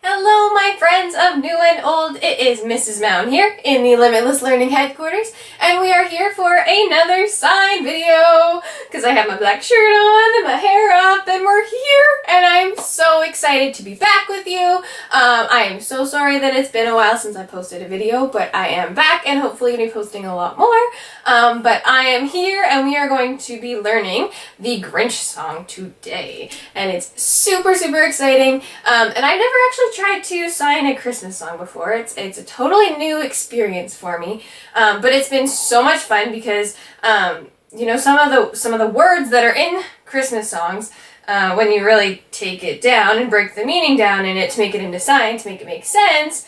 Hello, my friends of new and old. It is Mrs. Mound here in the Limitless Learning Headquarters, and we are here for another sign video because I have my black shirt on and my hair up, and we're here, and I'm so excited to be back with you. I am so sorry that it's been a while since I posted a video, but I am back, and hopefully I'll be posting a lot more. But I am here, and we are going to be learning the Grinch song today, and it's super exciting. And I've never actually tried to sign a Christmas song before. It's a totally new experience for me, but it's been so much fun because you know, some of the words that are in Christmas songs, when you really take it down and break the meaning down in it to make it into sign, to make it make sense,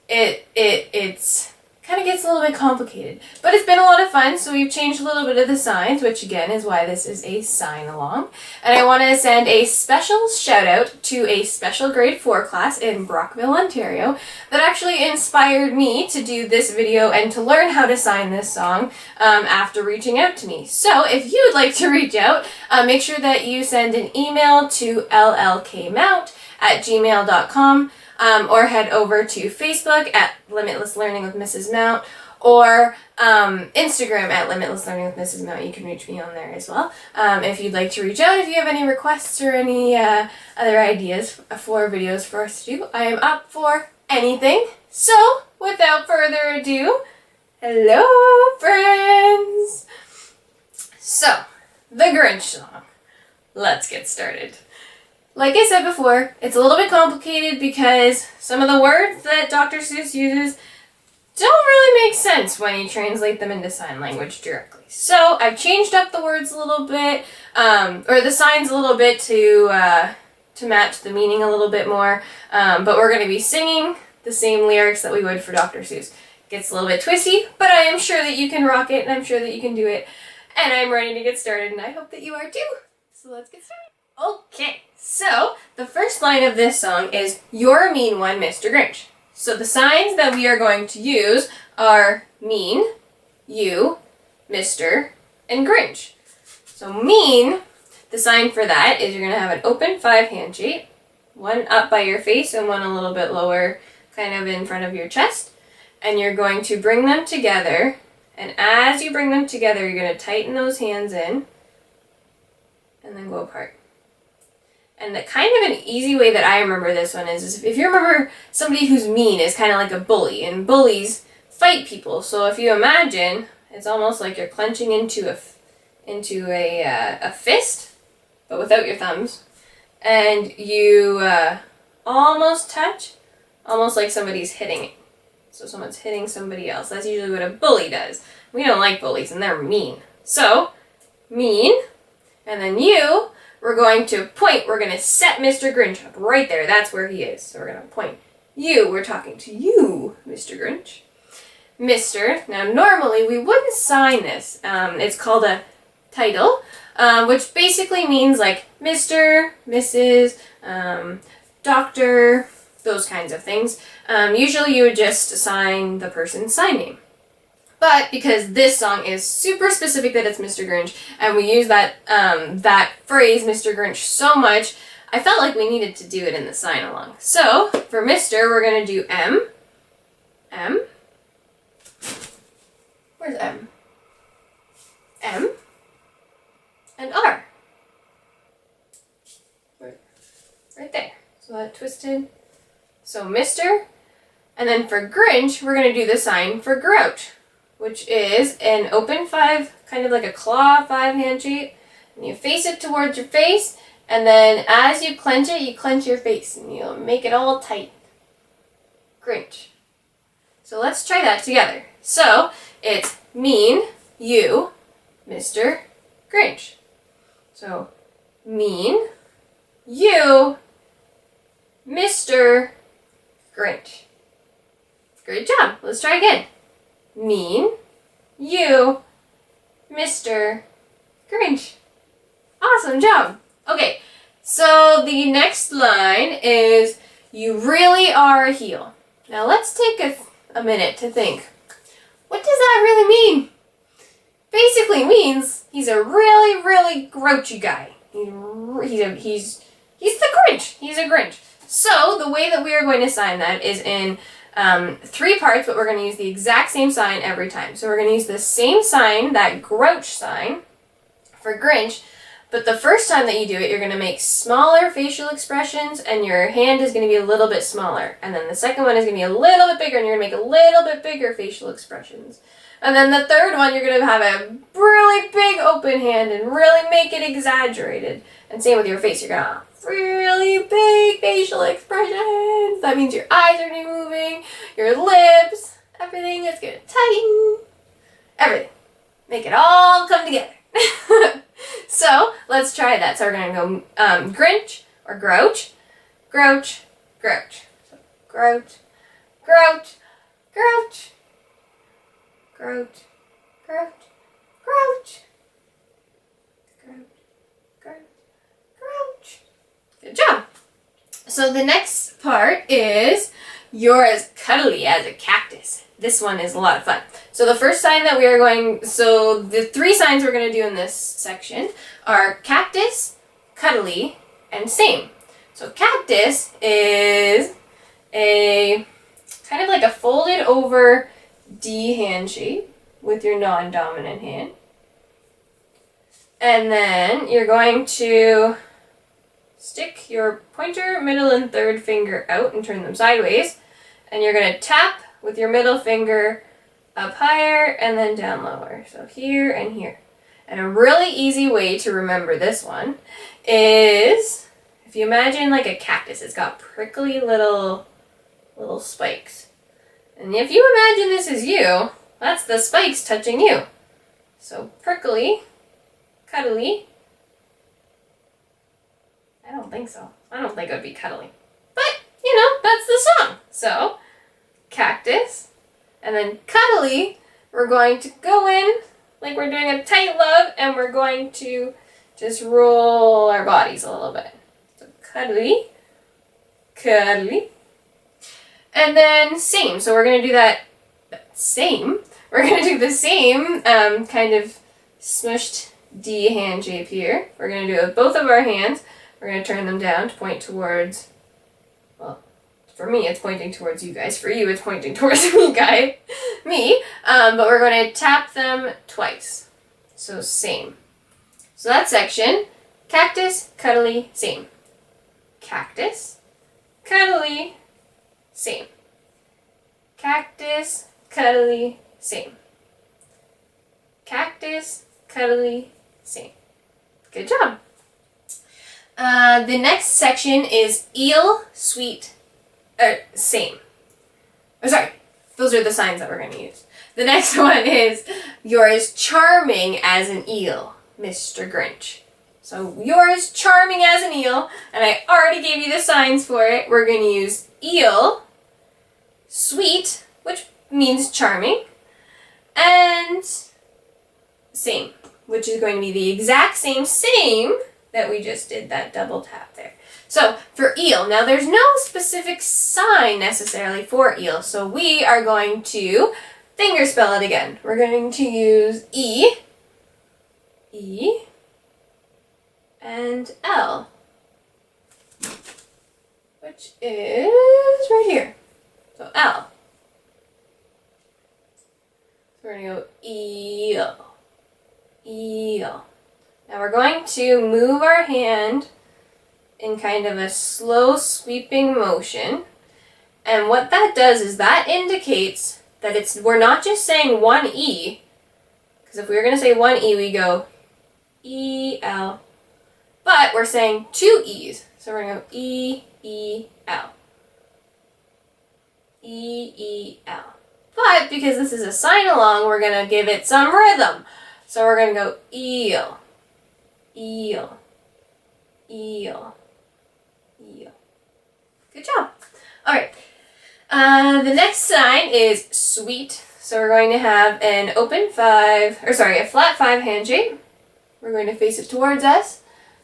it's kind of gets a little bit complicated. But it's been a lot of fun, so we've changed a little bit of the signs, which again is why this is a sign along. And I want to send a special shout out to a special grade 4 class in Brockville, Ontario that actually inspired me to do this video and to learn how to sign this song after reaching out to me. So if you'd like to reach out, make sure that you send an email to llkmount@gmail.com. Or head over to Facebook at Limitless Learning with Mrs. Mount, or Instagram at Limitless Learning with Mrs. Mount. You can reach me on there as well. If you'd like to reach out, if you have any requests or any other ideas for videos for us to do, I am up for anything. So, without further ado, hello friends! So, the Grinch song. Let's get started. Like I said before, it's a little bit complicated because some of the words that Dr. Seuss uses don't really make sense when you translate them into sign language directly. So I've changed up the words a little bit, or the signs a little bit to match the meaning a little bit more, but we're going to be singing the same lyrics that we would for Dr. Seuss. It gets a little bit twisty, but I am sure that you can rock it, and I'm sure that you can do it, and I'm ready to get started, and I hope that you are too. So let's get started. Okay, so the first line of this song is, "You're a mean one, Mr. Grinch." So the signs that we are going to use are mean, you, Mr., and Grinch. So mean, the sign for that is you're going to have an open 5 hand shape, one up by your face and one a little bit lower, kind of in front of your chest. And you're going to bring them together, and as you bring them together, you're going to tighten those hands in and then go apart. And the kind of an easy way that I remember this one is if you remember somebody who's mean is kind of like a bully, and bullies fight people. So if you imagine, it's almost like you're clenching into a fist, but without your thumbs, and you almost touch, almost like somebody's hitting it. So someone's hitting somebody else. That's usually what a bully does. We don't like bullies, and they're mean. So mean, and then you. We're going to point, we're going to set Mr. Grinch up right there. That's where he is. So we're going to point you. We're talking to you, Mr. Grinch. Mr. Now, normally we wouldn't sign this. It's called a title, which basically means like Mr., Mrs., Doctor, those kinds of things. Usually you would just sign the person's sign name. But because this song is super specific that it's Mr. Grinch, and we use that phrase, Mr. Grinch, so much, I felt like we needed to do it in the sign along. So, for Mr., we're going to do M. M. Where's M? M. And R. Right there. So that twisted. So, Mr. And then for Grinch, we're going to do the sign for Grouch, which is an open 5, kind of like a claw 5 hand shape. And you face it towards your face, and then as you clench it, you clench your face, and you'll make it all tight. Grinch. So let's try that together. So it's mean, you, Mr. Grinch. So mean, you, Mr. Grinch. Great job. Let's try again. Mean, you, Mr. Grinch. Awesome job. Okay, so the next line is, you really are a heel. Now let's take a minute to think. What does that really mean? Basically means he's a really grouchy guy. He's the Grinch. He's a Grinch. So the way that we are going to sign that is in 3 parts, but we're going to use the exact same sign every time. So we're going to use the same sign, that Grouch sign, for Grinch, but the first time that you do it, you're going to make smaller facial expressions, and your hand is going to be a little bit smaller. And then the second one is going to be a little bit bigger, and you're going to make a little bit bigger facial expressions. And then the third one, you're going to have a really big open hand and really make it exaggerated. And same with your face. You're going to have really big facial expressions. That means your eyes are going to be moving, your lips, everything is going to tighten. Everything. Make it all come together. So let's try that. So we're going to go Grinch or Grouch, Grouch, Grouch. So Grouch, Grouch, Grouch, Grouch, Grouch, Grouch, Grouch, Grouch, Grouch. Good job. So the next part is you're as cuddly as a cactus. This one is a lot of fun. So the first sign that we are so the 3 signs we're going to do in this section are cactus, cuddly, and same. So cactus is a kind of like a folded over D hand shape with your non-dominant hand. And then you're going to stick your pointer, middle, and third finger out and turn them sideways. And you're going to tap with your middle finger up higher and then down lower. So here and here. And a really easy way to remember this one is, if you imagine like a cactus, it's got prickly little spikes. And if you imagine this is you, that's the spikes touching you. So prickly, cuddly. I don't think so. I don't think it would be cuddly. But, you know, that's the song. So, cactus, and then cuddly, we're going to go in like we're doing a tight love, and we're going to just roll our bodies a little bit. So cuddly, cuddly, and then same. So we're going to do that same. We're going to do the same kind of smushed D hand shape here. We're going to do it with both of our hands. We're going to turn them down to point towards, well, for me, it's pointing towards you guys. For you, it's pointing towards me. But we're going to tap them twice. So same. So that section, cactus, cuddly, same. Cactus, cuddly, same. Cactus, cuddly, same. Cactus, cuddly, same. Good job. The next section is eel, sweet, same. Oh, sorry. Those are the signs that we're going to use. The next one is you're as charming as an eel, Mr. Grinch. So you're as charming as an eel, and I already gave you the signs for it. We're going to use eel, sweet, which means charming, and same, which is going to be the exact same that we just did, that double tap there. So for eel, now there's no specific sign necessarily for eel, so we are going to finger spell it again. We're going to use E, and L, which is right here. So L. So we're going to go eel, eel. Now we're going to move our hand in kind of a slow sweeping motion. And what that does is that indicates that we're not just saying one E, because if we were going to say one E, we go E-L, but we're saying 2 E's. So we're going to go E-E-L. E-E-L. But because this is a sign along, we're going to give it some rhythm. So we're going to go eel, eel, eel, eel. Good job. All right. The next sign is sweet. So we're going to have a flat 5 hand shape. We're going to face it towards us,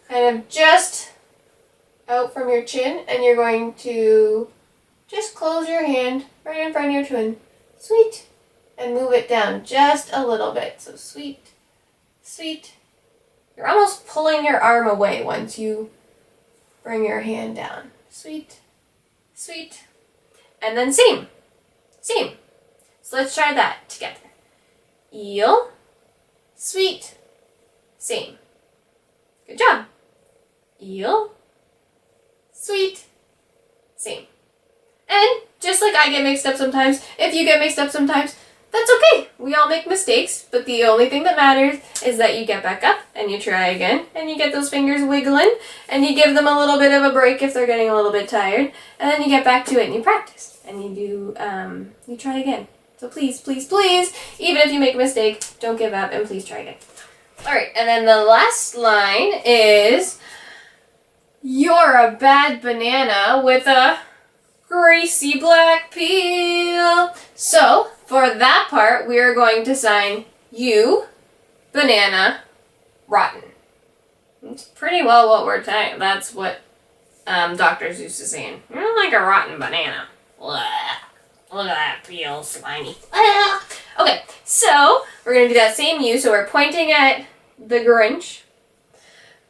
kind of just out from your chin, and you're going to just close your hand right in front of your chin. Sweet. And move it down just a little bit. So sweet, sweet. You're almost pulling your arm away once you bring your hand down. Sweet, sweet, and then same, same. So let's try that together. Eel, sweet, same. Good job. Eel, sweet, same. And just like I get mixed up sometimes, if you get mixed up sometimes, that's okay. We all make mistakes, but the only thing that matters is that you get back up and you try again, and you get those fingers wiggling, and you give them a little bit of a break if they're getting a little bit tired, and then you get back to it and you practice, and you try again. So please, please, please, even if you make a mistake, don't give up, and please try again. All right, and then the last line is, you're a bad banana with a greasy black peel. So, for that part, we are going to sign you, banana, rotten. It's pretty well what we're saying. That's what Dr. Zeus is saying. You're like a rotten banana. Blah. Look at that peel, slimy. Okay, so we're going to do that same you. So we're pointing at the Grinch.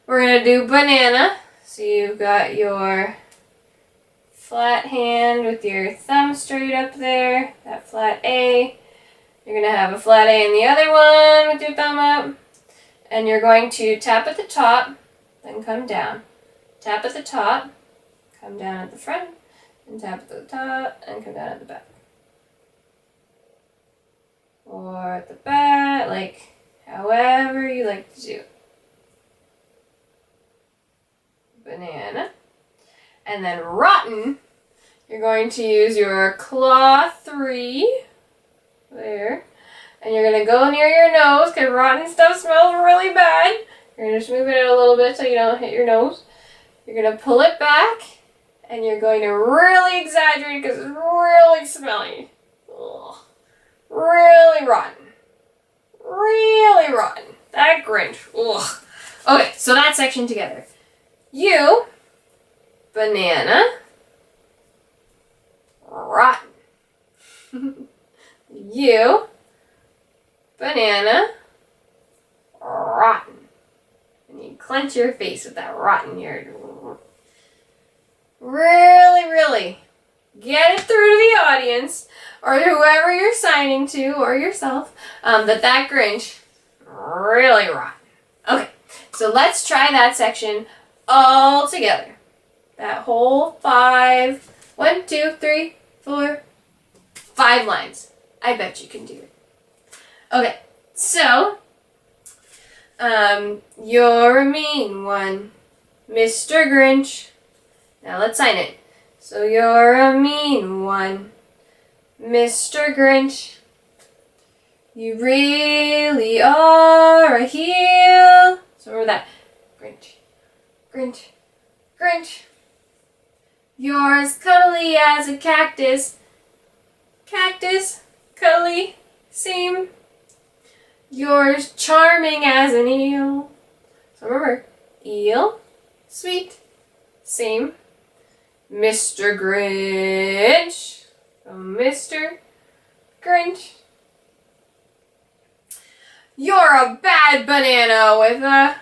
We're going to do banana. So you've got your flat hand with your thumb straight up there, that flat A. You're going to have a flat A in the other one with your thumb up. And you're going to tap at the top, then come down. Tap at the top, come down at the front, and tap at the top, and come down at the back. Or at the back, like however you like to do. Banana. And then rotten, you're going to use your claw 3 there, and you're going to go near your nose because rotten stuff smells really bad. You're going to just move it a little bit so you don't hit your nose. You're going to pull it back, and you're going to really exaggerate because it's really smelly. Ugh. Really rotten. Really rotten. That Grinch. Ugh. Okay, so that section together. You, banana, rotten. You, banana, rotten. And you clench your face with that rotten here. Really, really get it through to the audience, or whoever you're signing to, or yourself, that Grinch really rotten. Okay, so let's try that section all together. That whole 5 lines. I bet you can do it. Okay, so, you're a mean one, Mr. Grinch. Now let's sign it. So you're a mean one, Mr. Grinch. You really are a heel. So remember that. Grinch, Grinch, Grinch. You're as cuddly as a cactus. Cactus, cuddly, same. You're as charming as an eel. So remember, eel, sweet, same. Mr. Grinch. So Mr. Grinch. You're a bad banana with a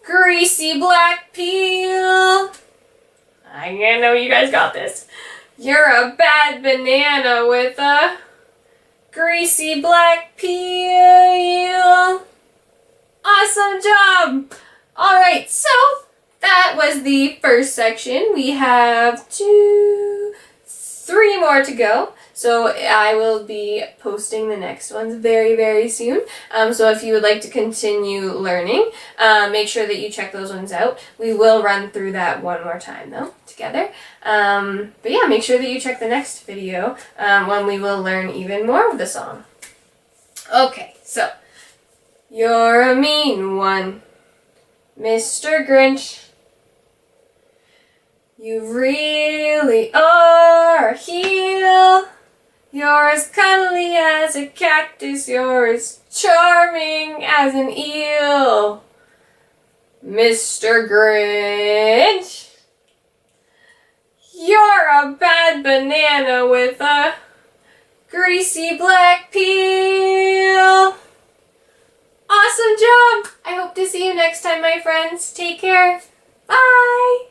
greasy black peel. I know you guys got this. You're a bad banana with a greasy black peel. Awesome job! Alright, so that was the first section. We have 3 more to go. So I will be posting the next ones very, very soon. So if you would like to continue learning, make sure that you check those ones out. We will run through that one more time though, together. But yeah, make sure that you check the next video when we will learn even more of the song. Okay, so you're a mean one, Mr. Grinch. You really are a heel. You're as cuddly as a cactus. You're as charming as an eel, Mr. Grinch. You're a bad banana with a greasy black peel. Awesome job! I hope to see you next time, my friends. Take care. Bye!